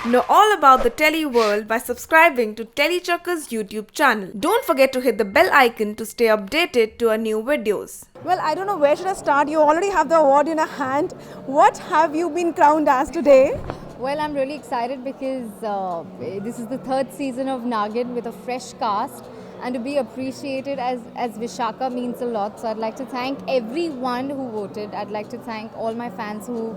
Know all about the Telly world by subscribing to Tellychucker's YouTube channel. Don't forget to hit the bell icon to stay updated to our new videos. Well, I don't know where should I start. You already have the award in your hand. What have you been crowned as today? Well, I'm really excited because this is the third season of Nagin with a fresh cast, and to be appreciated as Vishaka means a lot. So I'd like to thank everyone who voted. I'd like to thank all my fans who,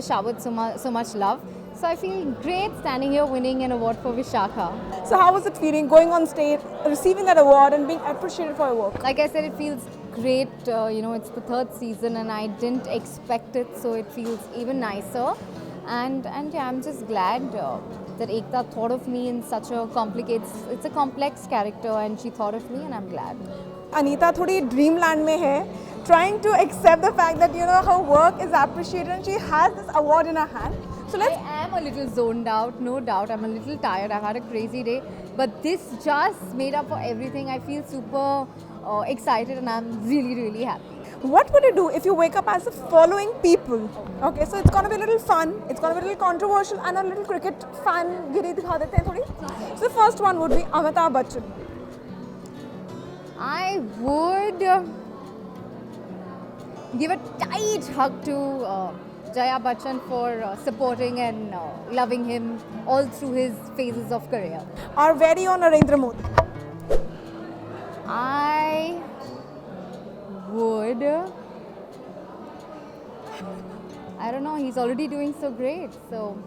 showered so much love. So I feel great standing here winning an award for Vishaka. So how was it feeling going on stage, receiving that award and being appreciated for your work? Like I said, it feels great. It's the third season and I didn't expect it, so it feels even nicer. And yeah, I'm just glad that Ekta thought of me in such a it's a complex character, and she thought of me, and I'm glad. Anita थोड़ी dreamland में है, trying to accept the fact that her work is appreciated and she has this award in her hand. So I am a little zoned out, no doubt. I'm a little tired. I've had a crazy day, but this just made up for everything. I feel super excited, and I'm really, really happy. What would you do if you wake up as the following people? Okay, so it's gonna be a little fun, it's gonna be a little controversial, and a little cricket fan giri dikha dete hain thodi. So the first one would be Amitabh Bachchan. I would give a tight hug to Jaya Bachchan for supporting and loving him all through his phases of career. Our very own Narendra Modi. I would, I don't know, he's already doing so great, so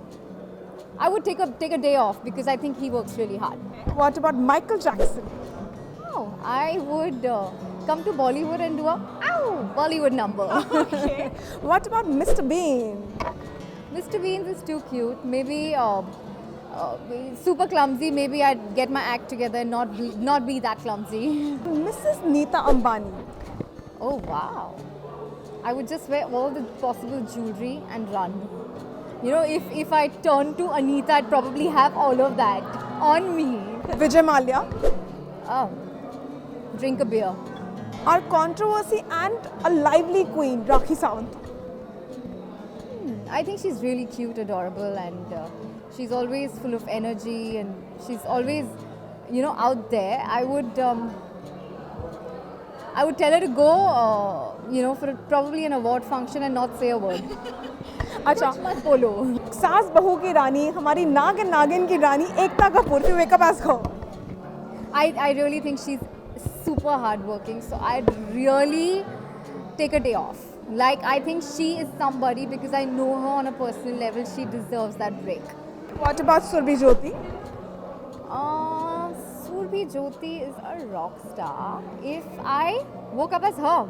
I would take a day off because I think he works really hard. What about Michael Jackson? Oh, I would come to Bollywood and do a Bollywood number. Okay. What about Mr. Bean? Mr. Beans is too cute. Maybe super clumsy. Maybe I'd get my act together and not be that clumsy. Mrs. Neeta Ambani. Oh wow! I would just wear all the possible jewelry and run. If I turned to Anita, I'd probably have all of that on me. Vijay Mallya. Oh, drink a beer. Our controversy and a lively queen, Rakhi Sawant. I think she's really cute, adorable, and she's always full of energy, and she's always, out there. I would tell her to go, for probably an award function and not say a word. अच्छा, मत बोलो. सास बहू की रानी, हमारी नागिन की रानी, Ekta Kapoor. If you wake up as her. I really think she's super hardworking, so I'd really take a day off. Like, I think she is somebody, because I know her on a personal level, she deserves that break. What about Surbhi Jyoti? Surbhi Jyoti is a rock star. If I woke up as her,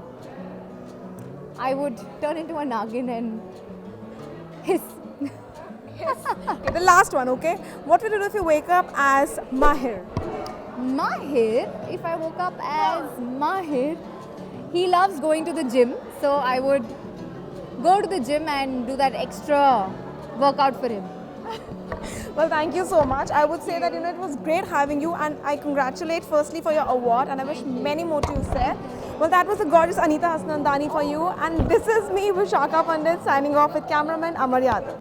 I would turn into a Nagin and hiss. Okay, the last one, okay? What would you do if you wake up as Mahir? Mahir, if I woke up as Mahir, he loves going to the gym, so I would go to the gym and do that extra workout for him. Well, thank you so much. I would say that it was great having you, and I congratulate firstly for your award, and I wish many more to you, sir. Well, that was the gorgeous Anita Hasnandani for you, and this is me, Vishaka Pandit, signing off with cameraman Amar Yadav.